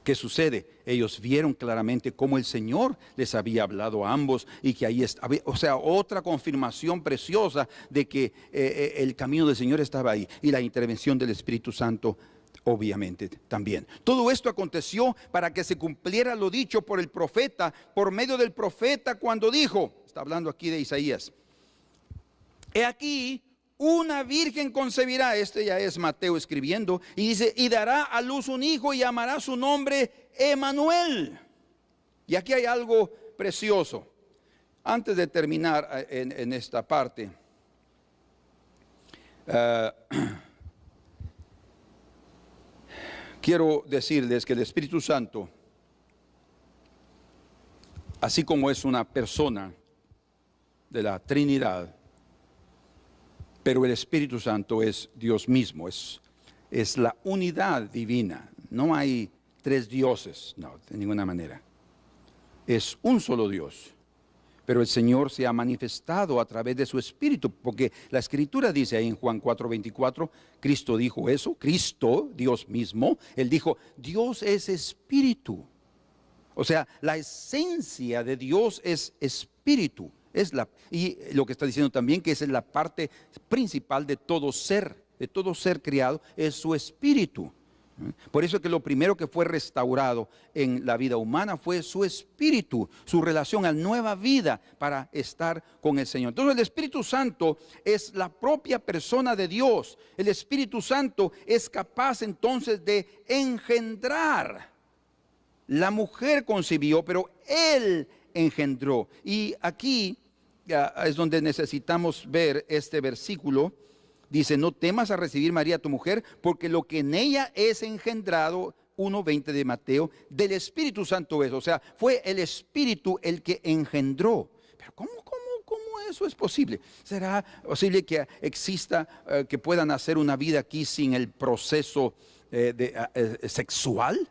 ¿Qué sucede? Ellos vieron claramente cómo el Señor les había hablado a ambos y que ahí estaba, o sea, otra confirmación preciosa de que el camino del Señor estaba ahí, y la intervención del Espíritu Santo obviamente también. Todo esto aconteció para que se cumpliera lo dicho por el profeta, por medio del profeta, cuando dijo, está hablando aquí de Isaías, he aquí, una virgen concebirá. Este ya es Mateo escribiendo, y dice, y dará a luz un hijo y llamará su nombre Emanuel. Y aquí hay algo precioso. Antes de terminar en esta parte, quiero decirles que el Espíritu Santo, así como es una persona de la Trinidad, pero el Espíritu Santo es Dios mismo, es la unidad divina. No hay tres dioses, no, de ninguna manera. Es un solo Dios. Pero el Señor se ha manifestado a través de su Espíritu, porque la Escritura dice ahí en Juan 4:24, Cristo dijo eso, Cristo, Dios mismo, Él dijo, Dios es Espíritu. O sea, la esencia de Dios es Espíritu. Y lo que está diciendo también, que esa es la parte principal de todo ser criado, es su Espíritu. Por eso es que lo primero que fue restaurado en la vida humana fue su espíritu, su relación a nueva vida para estar con el Señor. Entonces el Espíritu Santo es la propia persona de Dios. El Espíritu Santo es capaz entonces de engendrar. La mujer concibió, pero Él engendró. Y aquí es donde necesitamos ver este versículo. Dice, no temas a recibir María tu mujer, porque lo que en ella es engendrado, 1:20 de Mateo, del Espíritu Santo es. O sea, fue el Espíritu el que engendró. Pero ¿cómo eso es posible? ¿Será posible que exista, que puedan hacer una vida aquí sin el proceso sexual?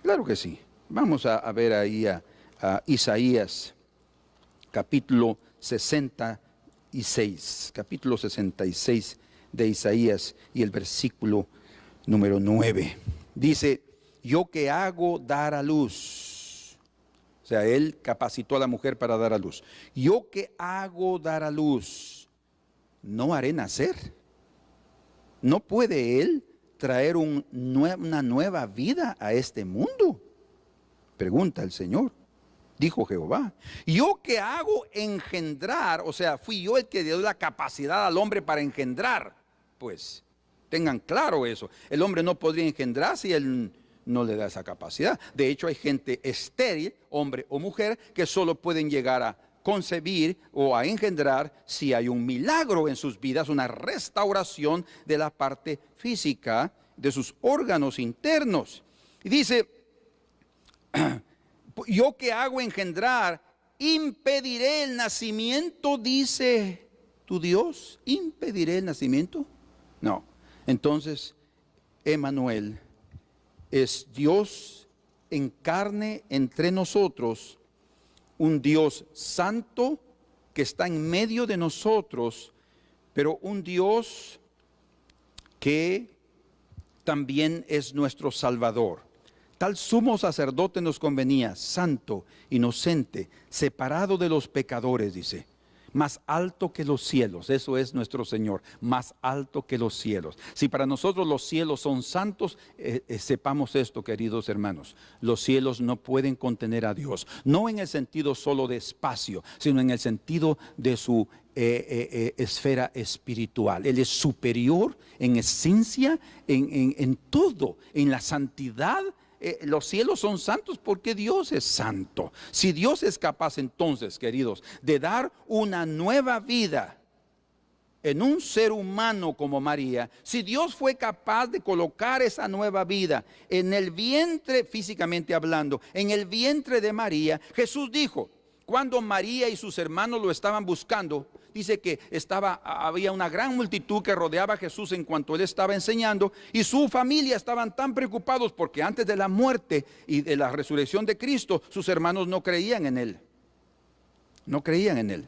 Claro que sí. Vamos a ver ahí a Isaías, capítulo 66 de Isaías y el versículo número 9. Dice, yo que hago dar a luz. O sea, Él capacitó a la mujer para dar a luz. Yo que hago dar a luz, no haré nacer. ¿No puede Él traer una nueva vida a este mundo? Pregunta el Señor. Dijo Jehová, yo que hago engendrar, o sea, fui yo el que dio la capacidad al hombre para engendrar. Pues, tengan claro eso. El hombre no podría engendrar si él no le da esa capacidad. De hecho, hay gente estéril, hombre o mujer, que solo pueden llegar a concebir o a engendrar si hay un milagro en sus vidas, una restauración de la parte física de sus órganos internos. Y dice, yo que hago engendrar, impediré el nacimiento, dice tu Dios. ¿Impediré el nacimiento? No. Entonces, Emanuel es Dios en carne entre nosotros, un Dios santo que está en medio de nosotros, pero un Dios que también es nuestro Salvador. Tal sumo sacerdote nos convenía, santo, inocente, separado de los pecadores, dice. más alto que los cielos. Eso es nuestro Señor, más alto que los cielos. Si para nosotros los cielos son santos, sepamos esto, queridos hermanos: los cielos no pueden contener a Dios, no en el sentido solo de espacio, sino en el sentido de su esfera espiritual. Él es superior en esencia, en todo, en la santidad. Los cielos son santos porque Dios es santo. Si Dios es capaz entonces, queridos, de dar una nueva vida en un ser humano como María, si Dios fue capaz de colocar esa nueva vida en el vientre, físicamente hablando, en el vientre de María, Jesús dijo, cuando María y sus hermanos lo estaban buscando, dice que había una gran multitud que rodeaba a Jesús en cuanto él estaba enseñando, y su familia estaban tan preocupados porque antes de la muerte y de la resurrección de Cristo, sus hermanos no creían en él. No creían en él.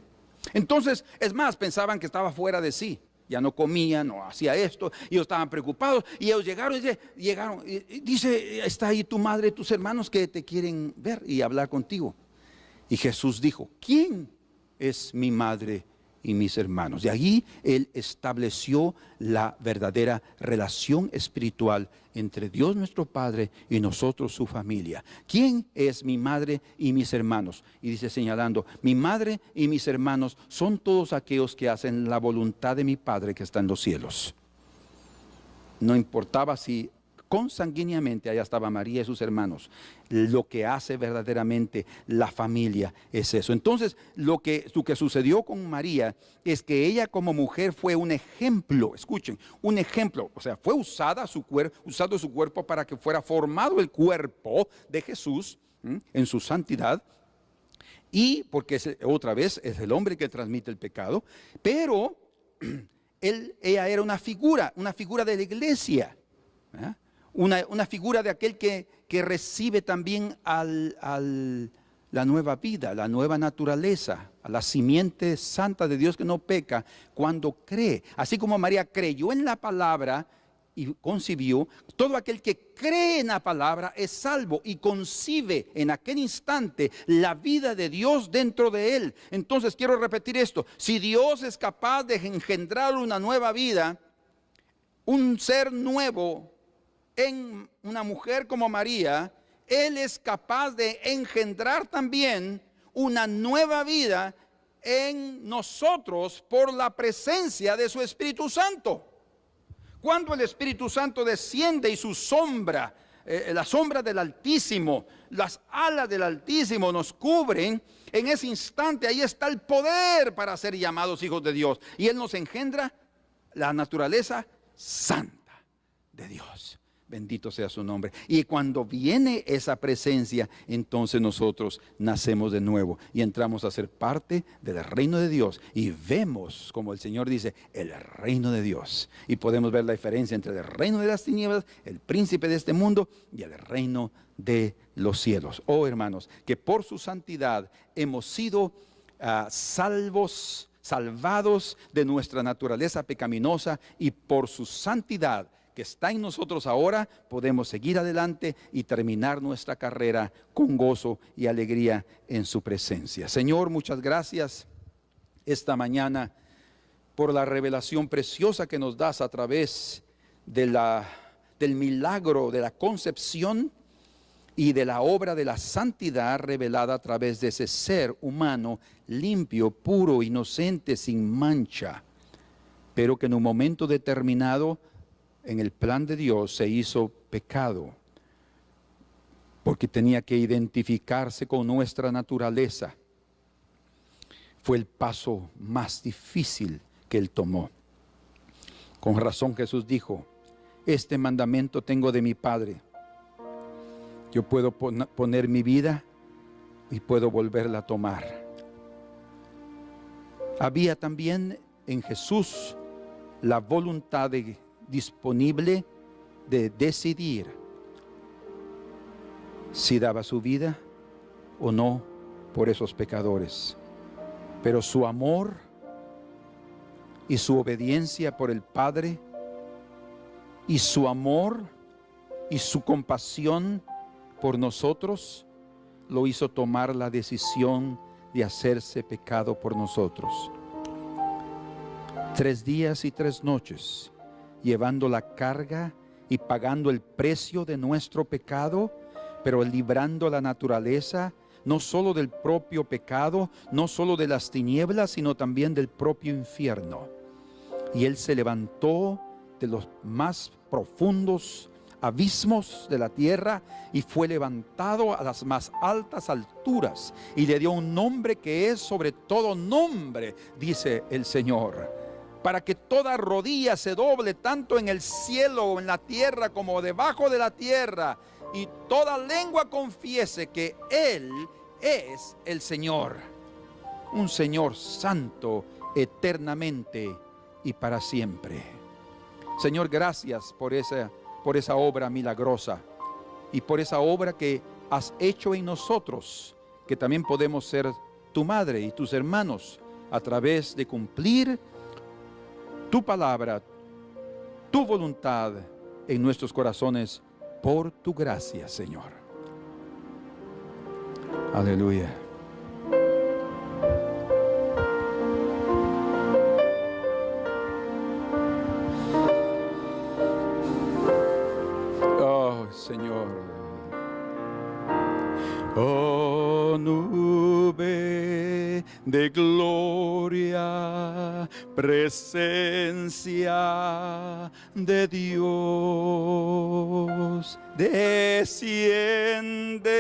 Entonces, es más, pensaban que estaba fuera de sí. Ya no comía, no hacía esto, y ellos estaban preocupados, y ellos llegaron, y dice, está ahí tu madre y tus hermanos que te quieren ver y hablar contigo. Y Jesús dijo, ¿quién es mi madre y mis hermanos? Y allí Él estableció la verdadera relación espiritual entre Dios nuestro Padre y nosotros, su familia. ¿Quién es mi madre y mis hermanos? Y dice señalando, mi madre y mis hermanos son todos aquellos que hacen la voluntad de mi Padre que está en los cielos. No importaba si consanguíneamente allá estaba María y sus hermanos. Lo que hace verdaderamente la familia es eso. Entonces, lo que sucedió con María es que ella como mujer fue un ejemplo. Escuchen, un ejemplo. O sea, fue usado su cuerpo para que fuera formado el cuerpo de Jesús en su santidad. Y porque otra vez es el hombre que transmite el pecado. Pero ella era una figura de la iglesia. ¿Verdad? Una figura de aquel que recibe también la nueva vida, la nueva naturaleza, a la simiente santa de Dios que no peca cuando cree. Así como María creyó en la palabra y concibió, todo aquel que cree en la palabra es salvo y concibe en aquel instante la vida de Dios dentro de él. Entonces quiero repetir esto: si Dios es capaz de engendrar una nueva vida, un ser nuevo, en una mujer como María, Él es capaz de engendrar también una nueva vida en nosotros por la presencia de su Espíritu Santo. Cuando el Espíritu Santo desciende y su sombra, la sombra del Altísimo, las alas del Altísimo nos cubren, en ese instante ahí está el poder para ser llamados hijos de Dios. Y Él nos engendra la naturaleza santa de Dios. Bendito sea su nombre. Y cuando viene esa presencia, entonces nosotros nacemos de nuevo y entramos a ser parte del reino de Dios. Y vemos, como el Señor dice, el reino de Dios. Y podemos ver la diferencia entre el reino de las tinieblas, el príncipe de este mundo, y el reino de los cielos. Oh hermanos, que por su santidad hemos sido salvados de nuestra naturaleza pecaminosa, y por su santidad que está en nosotros ahora, podemos seguir adelante y terminar nuestra carrera con gozo y alegría en su presencia. Señor, muchas gracias esta mañana por la revelación preciosa que nos das a través del milagro de la concepción y de la obra de la santidad revelada a través de ese ser humano limpio, puro, inocente, sin mancha, pero que en un momento determinado en el plan de Dios se hizo pecado, porque tenía que identificarse con nuestra naturaleza. Fue el paso más difícil que Él tomó. Con razón Jesús dijo, este mandamiento tengo de mi Padre. Yo puedo poner mi vida y puedo volverla a tomar. Había también en Jesús la voluntad disponible de decidir si daba su vida o no por esos pecadores. Pero su amor y su obediencia por el Padre, y su amor y su compasión por nosotros, lo hizo tomar la decisión de hacerse pecado por nosotros. 3 días y 3 noches, llevando la carga y pagando el precio de nuestro pecado, pero librando la naturaleza, no solo del propio pecado, no solo de las tinieblas, sino también del propio infierno. Y Él se levantó de los más profundos abismos de la tierra y fue levantado a las más altas alturas y le dio un nombre que es sobre todo nombre, dice el Señor, para que toda rodilla se doble tanto en el cielo o en la tierra como debajo de la tierra, y toda lengua confiese que Él es el Señor, un Señor santo eternamente y para siempre. Señor, gracias por esa obra milagrosa y por esa obra que has hecho en nosotros, que también podemos ser tu madre y tus hermanos a través de cumplir tu palabra, tu voluntad en nuestros corazones por tu gracia, Señor. Aleluya. Oh, Señor. Oh, nube de gloria, presencia de Dios, desciende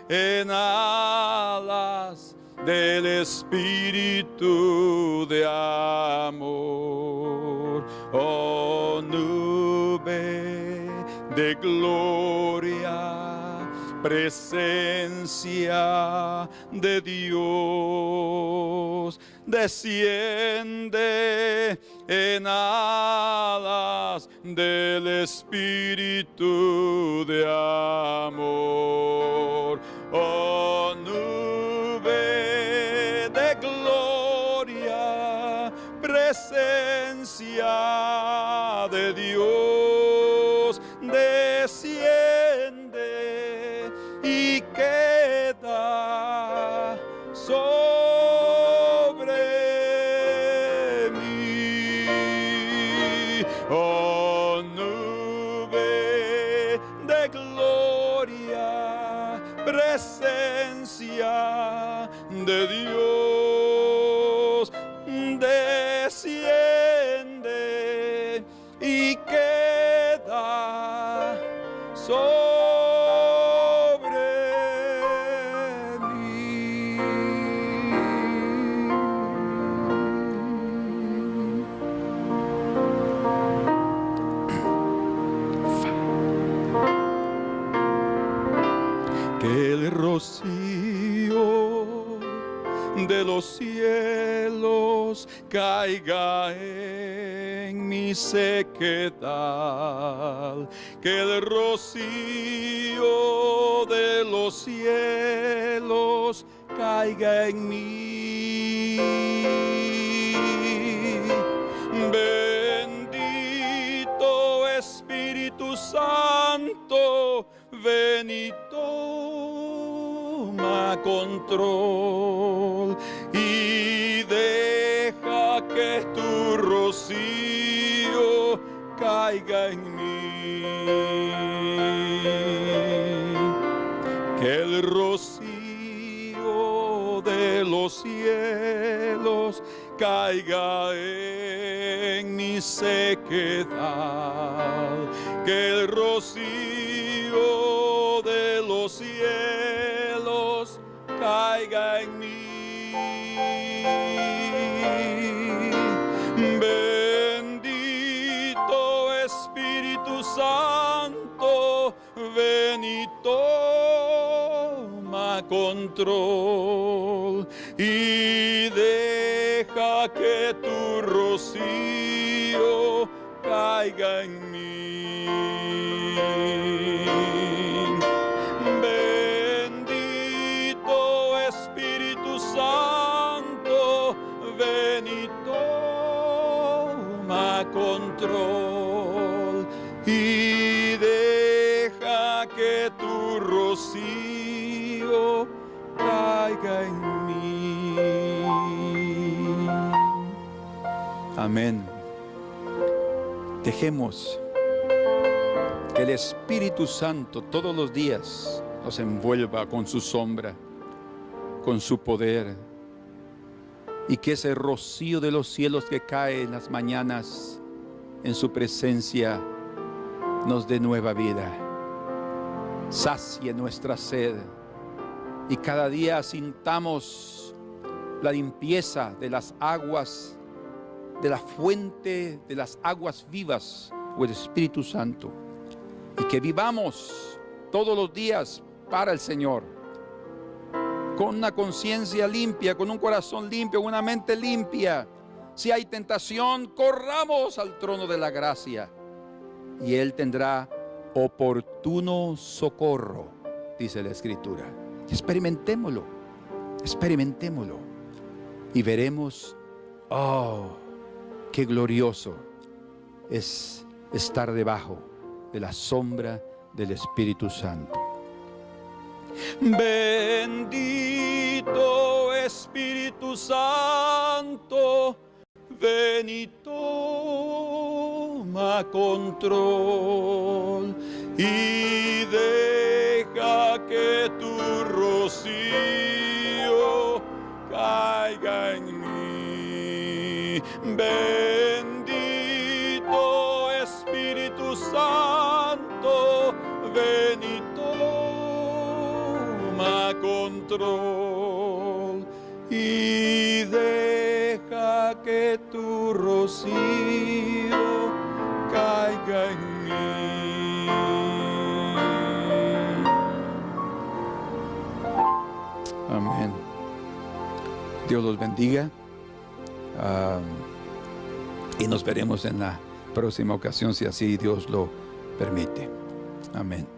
en alas del Espíritu de amor. Oh, nube de gloria, presencia de Dios, desciende en alas del Espíritu de amor. Oh, nube de gloria, presencia de Dios, desciende y queda sobre mí. Oh, nube de gloria, presencia de Dios, desciende y queda sobre mí. Que el rocío de los cielos caiga en mi sequedad, que el rocío de los cielos caiga en mí. Bendito Espíritu Santo, ven y toma control y deja que tu rocío caiga en mí. Que el rocío de los cielos caiga en mi sequedad, que el rocío de los cielos caiga en mí. Bendito Espíritu Santo, ven y toma control y deja que tu rocío caiga en mí. Bendito Espíritu Santo, ven y toma control y deja que tu rocío caiga en mí. Amén. Dejemos que el Espíritu Santo todos los días nos envuelva con su sombra, con su poder, y que ese rocío de los cielos que cae en las mañanas en su presencia nos dé nueva vida, sacie nuestra sed, y cada día sintamos la limpieza de las aguas, de la fuente de las aguas vivas, o el Espíritu Santo, y que vivamos todos los días para el Señor, con una conciencia limpia, con un corazón limpio, con una mente limpia. Si hay tentación, corramos al trono de la gracia, y Él tendrá oportuno socorro, dice la Escritura. Experimentémoslo, experimentémoslo, y veremos, oh, qué glorioso es estar debajo de la sombra del Espíritu Santo. Bendito Espíritu Santo, ven y toma control, y deja que tu rocío caiga en mí. Bendito Espíritu Santo, ven y toma control, y deja que tu rocío caiga en mí. Amén. Dios los bendiga. Y nos veremos en la próxima ocasión, si así Dios lo permite. Amén.